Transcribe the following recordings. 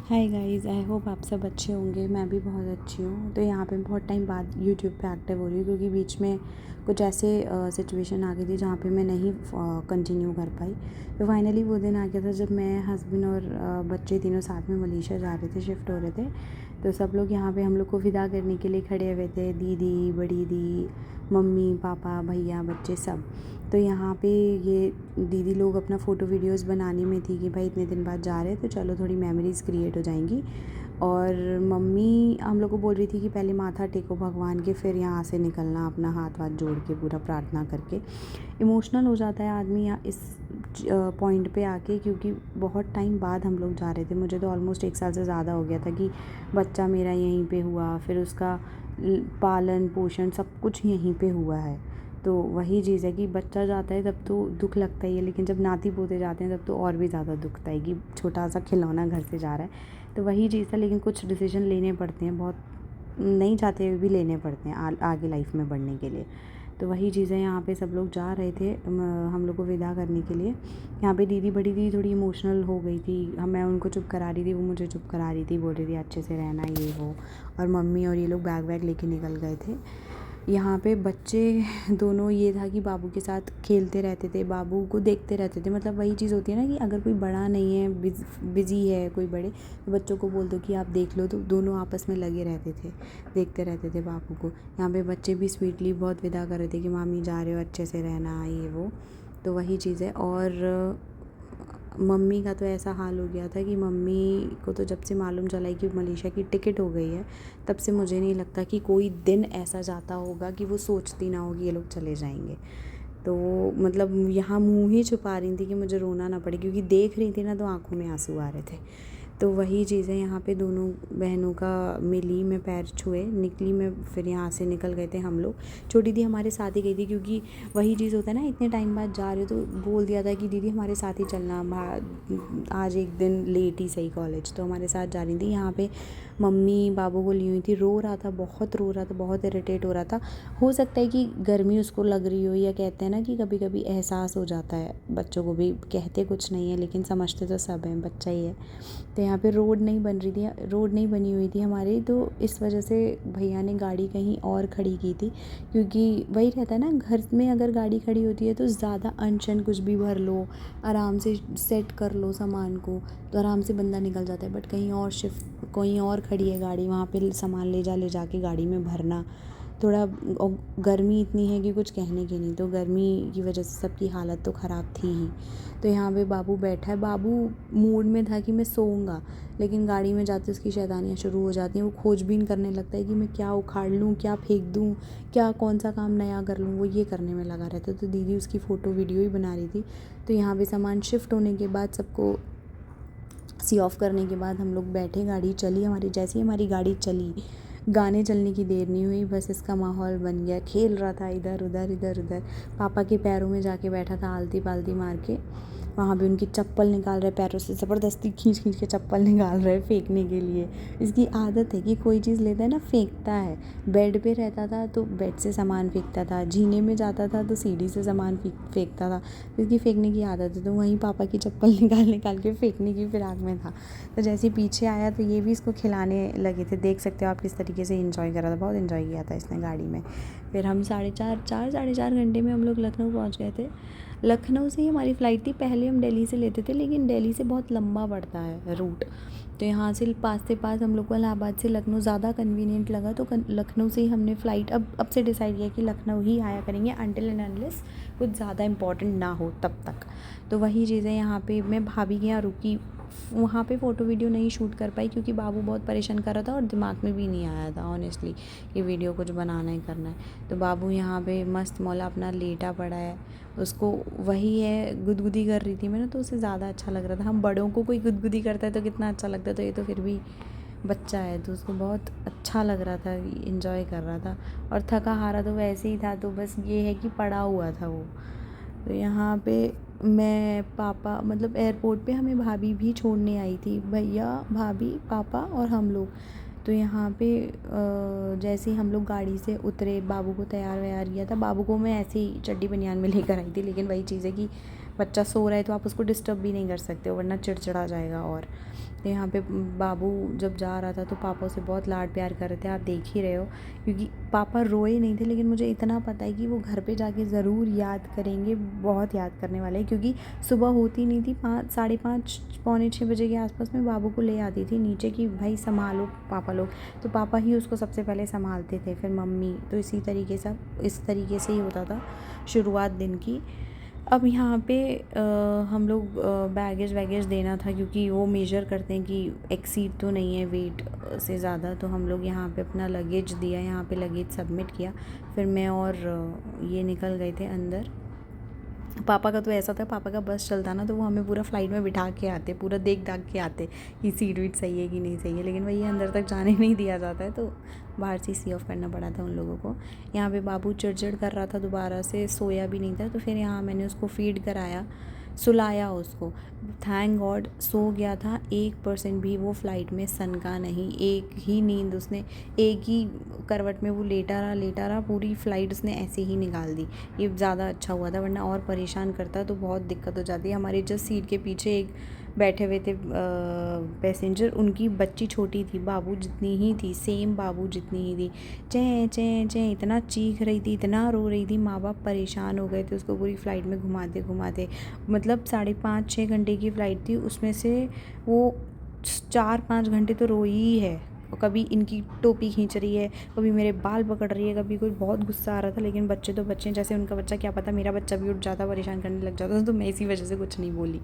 Hi guys, I hope आप सब अच्छे होंगे। मैं भी बहुत अच्छी हूँ। तो यहाँ पे बहुत टाइम बाद यूट्यूब पे एक्टिव हो रही हूँ क्योंकि बीच में कुछ ऐसे सिचुएशन आ गई थी जहाँ पे मैं नहीं कंटिन्यू कर पाई। तो फाइनली वो दिन आ गया था जब मैं हस्बैंड और बच्चे तीनों साथ में मलेशिया जा रहे थे, शिफ्ट हो रहे थे। तो सब लोग यहाँ पे हम लोग को विदा करने के लिए खड़े हुए थे, दीदी, बड़ी दी, मम्मी, पापा, भैया, बच्चे सब। तो यहाँ पे ये दीदी लोग अपना फ़ोटो वीडियोज़ बनाने में थी कि भाई इतने दिन बाद जा रहे हैं तो चलो थोड़ी मेमोरीज़ क्रिएट हो जाएंगी। और मम्मी हम लोग को बोल रही थी कि पहले माथा टेको भगवान के, फिर यहाँ से निकलना अपना हाथ वाथ जोड़ के पूरा प्रार्थना करके। इमोशनल हो जाता है आदमी यहाँ इस पॉइंट पे आके, क्योंकि बहुत टाइम बाद हम लोग जा रहे थे। मुझे तो ऑलमोस्ट 1 साल से ज़्यादा हो गया था कि बच्चा मेरा यहीं पे हुआ, फिर उसका पालन पोषण सब कुछ यहीं पे हुआ है। तो वही चीज़ है कि बच्चा जाता है तब तो दुःख लगता ही है, लेकिन जब नाती पोते जाते हैं तब तो और भी ज़्यादा दुखता है कि छोटा सा खिलौना घर से जा रहा है। तो वही चीज़ था, लेकिन कुछ डिसीजन लेने पड़ते हैं, बहुत नहीं चाहते हुए भी लेने पड़ते हैं आगे लाइफ में बढ़ने के लिए। तो वही चीज़ें यहाँ पे सब लोग जा रहे थे हम लोग को विदा करने के लिए। यहाँ पे दीदी, बड़ी दीदी थोड़ी इमोशनल हो गई थी। मैं उनको चुप करा रही थी, वो मुझे चुप करा रही थी, बोल रही थी अच्छे से रहना ये वो। और मम्मी और ये लोग बैग वैग लेके निकल गए थे। यहाँ पे बच्चे दोनों, ये था कि बाबू के साथ खेलते रहते थे, बाबू को देखते रहते थे। मतलब वही चीज़ होती है ना कि अगर कोई बड़ा नहीं है, बिज़ी है कोई बड़े, तो बच्चों को बोल दो कि आप देख लो, तो दोनों आपस में लगे रहते थे, देखते रहते थे बाबू को। यहाँ पे बच्चे भी स्वीटली बहुत विदा कर रहे थे कि मामी जा रहे हो, अच्छे से रहना ये वो। तो वही चीज़ है। और मम्मी का तो ऐसा हाल हो गया था कि मम्मी को तो जब से मालूम चला कि मलेशिया की टिकट हो गई है, तब से मुझे नहीं लगता कि कोई दिन ऐसा जाता होगा कि वो सोचती ना होगी ये लोग चले जाएंगे। तो मतलब यहाँ मुँह ही छुपा रही थी कि मुझे रोना ना पड़े, क्योंकि देख रही थी ना तो आँखों में आंसू आ रहे थे। तो वही चीज़ें यहाँ पे दोनों बहनों का मिली, मैं पैर छुए निकली, मैं फिर यहाँ से निकल गए थे हम लोग। छोटी दी हमारे साथ ही गई थी, क्योंकि वही चीज़ होता है ना, इतने टाइम बाद जा रहे हो तो बोल दिया था कि दीदी हमारे साथ ही चलना, आज एक दिन लेट ही सही कॉलेज। तो हमारे साथ जा रही थी। यहाँ पे मम्मी बाबू को ली हुई थी, रो रहा था, बहुत रो रहा था, बहुत इरिटेट हो रहा था। हो सकता है कि गर्मी उसको लग रही हो, या कहते हैं ना कि कभी कभी एहसास हो जाता है बच्चों को भी, कहते कुछ नहीं है लेकिन समझते तो सब हैं, बच्चा ही है। तो यहाँ पे रोड नहीं बन रही थी, रोड नहीं बनी हुई थी हमारी, तो इस वजह से भैया ने गाड़ी कहीं और खड़ी की थी। क्योंकि वही रहता है ना, घर में अगर गाड़ी खड़ी होती है तो ज़्यादा अनशन कुछ भी भर लो, आराम से सेट कर लो सामान को, तो आराम से बंदा निकल जाता है। बट कहीं और शिफ्ट, कहीं और खड़ी है गाड़ी, वहाँ पे सामान ले जा के गाड़ी में भरना थोड़ा। और गर्मी इतनी है कि कुछ कहने की नहीं, तो गर्मी की वजह से सबकी हालत तो ख़राब थी ही। तो यहाँ पे बाबू बैठा है, बाबू मूड में था कि मैं सोऊंगा, लेकिन गाड़ी में जाते उसकी शैतानियाँ शुरू हो जाती हैं। वो खोजबीन करने लगता है कि मैं क्या उखाड़ लूँ, क्या फेंक दूँ, क्या कौन सा काम नया कर लूँ, वो ये करने में लगा रहता है। तो दीदी उसकी फ़ोटो वीडियो ही बना रही थी। तो यहाँ पे सामान शिफ्ट होने के बाद, सबको सी ऑफ करने के बाद हम लोग बैठे, गाड़ी चली हमारी। जैसे ही हमारी गाड़ी चली, गाने चलने की देर नहीं हुई, बस इसका माहौल बन गया। खेल रहा था इधर उधर इधर उधर, पापा के पैरों में जाके बैठा था आलती पालती मार के। वहाँ भी उनकी चप्पल निकाल रहे, पैरों से ज़बरदस्ती खींच खींच के चप्पल निकाल रहे फेंकने के लिए। इसकी आदत है कि कोई चीज़ लेता है ना फेंकता है। बेड पे रहता था तो बेड से सामान फेंकता था, जीने में जाता था तो सीढ़ी से सामान फेंकता था। तो इसकी फेंकने की आदत है, तो वहीं पापा की चप्पल निकाल निकाल के फेंकने की फिराक में था। तो जैसे ही पीछे आया तो ये भी इसको खिलाने लगे थे। देख सकते हो आप किस तरीके से इंजॉय कर रहा था, बहुत इंजॉय किया था इसने गाड़ी में। फिर हम साढ़े चार घंटे में हम लोग लखनऊ पहुँच गए थे। लखनऊ से ही हमारी फ़्लाइट थी। पहले हम दिल्ली से लेते थे, लेकिन दिल्ली से बहुत लंबा पड़ता है रूट। तो यहाँ से पास से पास हम लोग को इलाहाबाद से लखनऊ ज़्यादा कन्वीनियंट लगा, तो लखनऊ से ही हमने फ़्लाइट अब से डिसाइड किया कि लखनऊ ही आया करेंगे अनटिल एंड अनलेस कुछ ज़्यादा इंपॉर्टेंट ना हो तब तक। तो वही चीज़ें यहाँ पे मैं भाभी के यहाँ रुकी, वहाँ पे फ़ोटो वीडियो नहीं शूट कर पाई क्योंकि बाबू बहुत परेशान कर रहा था और दिमाग में भी नहीं आया था ऑनेस्टली कि वीडियो कुछ बनाना ही करना है। तो बाबू यहाँ पे मस्त मौला अपना लेटा पड़ा है, उसको वही है गुदगुदी कर रही थी मैं ना, तो उसे ज़्यादा अच्छा लग रहा था। हम बड़ों को कोई गुदगुदी करता है तो कितना अच्छा लगता है, तो ये तो फिर भी बच्चा है तो उसको बहुत अच्छा लग रहा था, इन्जॉय कर रहा था। और थका हारा तो वैसे ही था, तो बस ये है कि पड़ा हुआ था वो। तो यहाँ पे मैं पापा, मतलब एयरपोर्ट पे हमें भाभी भी छोड़ने आई थी, भैया भाभी पापा और हम लोग। तो यहाँ पे जैसे ही हम लोग गाड़ी से उतरे, बाबू को तैयार वैयार किया था। बाबू को मैं ऐसे ही चड्डी बनियान में लेकर आई थी, लेकिन वही चीज़ है कि बच्चा सो रहा है तो आप उसको डिस्टर्ब भी नहीं कर सकते हो वरना चिड़चिड़ा जाएगा। और तो यहाँ पे बाबू जब जा रहा था तो पापा उसे बहुत लाड प्यार कर रहे थे, आप देख ही रहे हो। क्योंकि पापा रोए नहीं थे, लेकिन मुझे इतना पता है कि वो घर पे जाके ज़रूर याद करेंगे, बहुत याद करने वाले हैं। क्योंकि सुबह होती नहीं थी, 5, साढ़े 5, पौने 6 बजे के आसपास में बाबू को ले आती थी नीचे कि भाई संभालो पापा लोग। तो पापा ही उसको सबसे पहले संभालते थे, फिर मम्मी। तो इस तरीके से ही होता था शुरुआत दिन की। अब यहाँ पे हम लोग बैगेज वैगेज देना था, क्योंकि वो मेजर करते हैं कि एक्सीड तो नहीं है वेट से ज़्यादा। तो हम लोग यहाँ पे अपना लगेज दिया, यहाँ पे लगेज सबमिट किया। फिर मैं और ये निकल गए थे अंदर। पापा का तो ऐसा था, पापा का बस चलता ना तो वो हमें पूरा फ्लाइट में बिठा के आते, पूरा देख दाख के आते कि सीट वीट सही है कि नहीं सही है। लेकिन वही अंदर तक जाने नहीं दिया जाता है, तो बाहर से सी ऑफ करना पड़ा था उन लोगों को। यहाँ पे बाबू चिड़चिड़ कर रहा था, दोबारा से सोया भी नहीं था। तो फिर यहाँ मैंने उसको फीड कराया, सुलाया उसको। थैंक गॉड सो गया था, 1% भी वो फ़्लाइट में सनका नहीं। एक ही नींद उसने, एक ही करवट में वो लेटा रहा, पूरी फ़्लाइट उसने ऐसे ही निकाल दी। ये ज़्यादा अच्छा हुआ था, वरना और परेशान करता तो बहुत दिक्कत हो जाती है। हमारी जस्ट सीट के पीछे एक बैठे हुए थे पैसेंजर, उनकी बच्ची छोटी थी, बाबू जितनी ही थी, सेम बाबू जितनी ही थी। चें चें चें इतना चीख रही थी, इतना रो रही थी। माँ बाप परेशान हो गए थे उसको पूरी फ़्लाइट में घुमाते घुमाते। मतलब 5.5-6 घंटे की फ़्लाइट थी, उसमें से वो 4-5 घंटे तो रोई ही है। और कभी इनकी टोपी खींच रही है, कभी मेरे बाल पकड़ रही है, कभी कोई बहुत गुस्सा आ रहा था। लेकिन बच्चे तो बच्चे, जैसे उनका बच्चा, क्या पता मेरा बच्चा भी उठ जाता, परेशान करने लग जाता, तो मैं इसी वजह से कुछ नहीं बोली।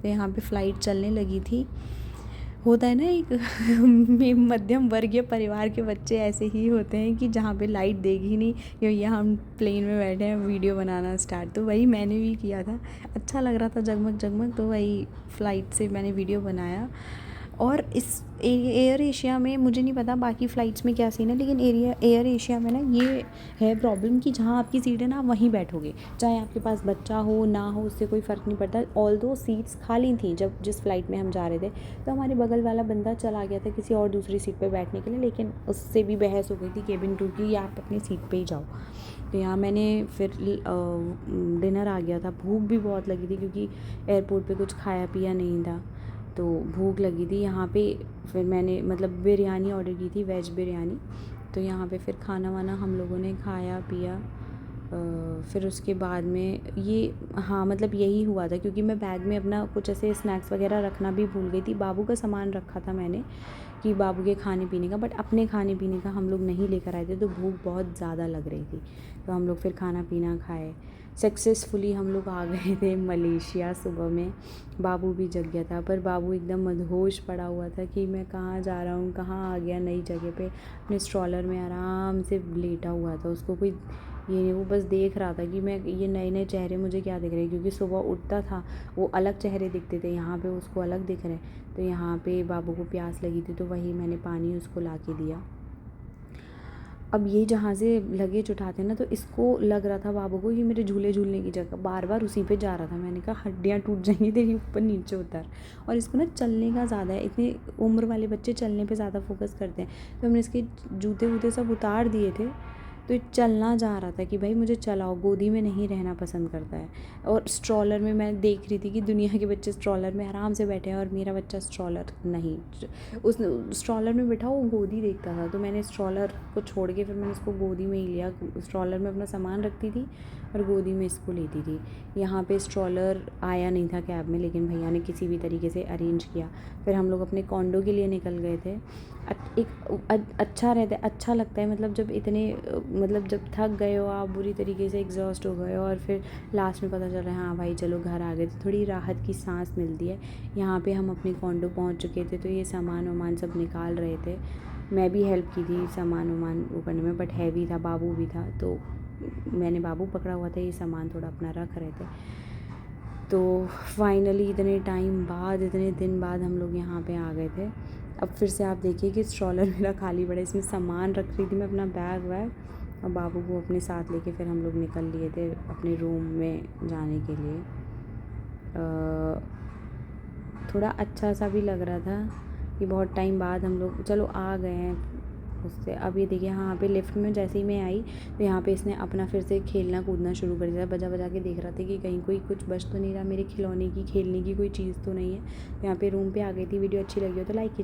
तो यहाँ पे फ़्लाइट चलने लगी थी। होता है ना एक मध्यम वर्गीय परिवार के बच्चे ऐसे ही होते हैं कि जहाँ पे लाइट देगी नहीं, या हम प्लेन में बैठे हैं, वीडियो बनाना स्टार्ट। तो वही मैंने भी किया था, अच्छा लग रहा था जगमग जगमग, तो वही फ़्लाइट से मैंने वीडियो बनाया। और इस एयर एशिया में मुझे नहीं पता बाकी फ़्लाइट्स में क्या सीन है, लेकिन एयर एशिया में ना ये है प्रॉब्लम कि जहाँ आपकी सीट है ना, आप वहीं बैठोगे, चाहे आपके पास बच्चा हो ना हो, उससे कोई फ़र्क नहीं पड़ता। ऑल्दो सीट्स खाली थी जब जिस फ़्लाइट में हम जा रहे थे, तो हमारे बगल वाला बंदा चला गया था किसी और दूसरी सीट पे बैठने के लिए, लेकिन उससे भी बहस हो गई थी केबिन क्रू की, या आप अपनी सीट पे ही जाओ। तो यहाँ मैंने फिर डिनर आ गया था, भूख भी बहुत लगी थी क्योंकि एयरपोर्ट पे कुछ खाया पिया नहीं था, तो भूख लगी थी। यहाँ पे फिर मैंने मतलब बिरयानी ऑर्डर की थी, वेज बिरयानी। तो यहाँ पे फिर खाना वाना हम लोगों ने खाया पिया। फिर उसके बाद में ये, हाँ मतलब यही हुआ था, क्योंकि मैं बैग में अपना कुछ ऐसे स्नैक्स वगैरह रखना भी भूल गई थी। बाबू का सामान रखा था मैंने कि बाबू के खाने पीने का, बट अपने खाने पीने का हम लोग नहीं लेकर आए थे, तो भूख बहुत ज़्यादा लग रही थी। तो हम लोग फिर खाना पीना खाए, सक्सेसफुली हम लोग आ गए थे मलेशिया सुबह में। बाबू भी जग गया था, पर बाबू एकदम मदहोश पड़ा हुआ था कि मैं कहाँ जा रहा हूँ, कहाँ आ गया नई जगह पे। अपने स्ट्रॉलर में आराम से लेटा हुआ था, उसको कोई ये नहीं, वो बस देख रहा था कि मैं ये नए नए चेहरे मुझे क्या दिख रहे हैं, क्योंकि सुबह उठता था वो अलग चेहरे दिखते थे, यहाँ पे उसको अलग दिख रहे हैं। तो यहाँ पे बाबू को प्यास लगी थी, तो वही मैंने पानी उसको ला के दिया। अब ये जहाँ से लगेज उठाते हैं ना, तो इसको लग रहा था बाबू को कि मेरे झूले झूलने की जगह, बार बार उसी पे जा रहा था। मैंने कहा हड्डियाँ टूट जाएंगी तेरी, ऊपर नीचे उतर। और इसको ना चलने का ज़्यादा है, इतनी उम्र वाले बच्चे चलने पे ज़्यादा फोकस करते हैं। तो हमने इसके जूते वूते सब उतार दिए थे, तो ये चलना चाह रहा था कि भाई मुझे चलाओ, गोदी में नहीं रहना पसंद करता है। और स्ट्रॉलर में मैं देख रही थी कि दुनिया के बच्चे स्ट्रॉलर में आराम से बैठे हैं, और मेरा बच्चा स्ट्रॉलर नहीं, उस स्ट्रॉलर में बैठा वो गोदी देखता था। तो मैंने स्ट्रॉलर को छोड़ के फिर मैंने उसको गोदी में ही लिया, स्ट्रॉलर में अपना सामान रखती थी और गोदी में इसको लेती थी। यहाँ पे स्ट्रॉलर आया नहीं था कैब में, लेकिन भैया ने किसी भी तरीके से अरेंज किया। फिर हम लोग अपने कॉन्डो के लिए निकल गए थे। अच्छा रहता है, अच्छा लगता है, मतलब जब इतने मतलब जब थक गए हो आप, बुरी तरीके से एग्जॉस्ट हो गए हो, और फिर लास्ट में पता चल रहा है हाँ भाई चलो घर आ गए, तो थोड़ी राहत की सांस मिलती है। यहाँ पे हम अपने कॉन्डो पहुँच चुके थे, तो ये सामान वामान सब निकाल रहे थे। मैं भी हेल्प की थी सामान वामान वो करने में, बट हैवी था, बाबू भी था, तो मैंने बाबू पकड़ा हुआ था, ये सामान थोड़ा अपना रख रहे थे। तो फाइनली इतने टाइम बाद, इतने दिन बाद हम लोग यहाँ पे आ गए थे। अब फिर से आप देखिए कि स्ट्रॉलर मेरा खाली पड़ा है, इसमें सामान रख रही थी मैं, अपना बैग वैग, और बाबू को अपने साथ लेके फिर हम लोग निकल लिए थे अपने रूम में जाने के लिए। थोड़ा अच्छा सा भी लग रहा था कि बहुत टाइम बाद हम लोग चलो आ गए हैं, उससे। अब ये देखिए यहाँ पे लिफ्ट में जैसे ही मैं आई तो यहाँ पे इसने अपना फिर से खेलना कूदना शुरू कर दिया, बजा बजा के देख रहा था कि कहीं कोई कुछ बच तो नहीं रहा, मेरे खिलौने की खेलने की कोई चीज़ तो नहीं है। यहाँ पे रूम पे आ गई थी। वीडियो अच्छी लगी हो तो लाइक कीजिए।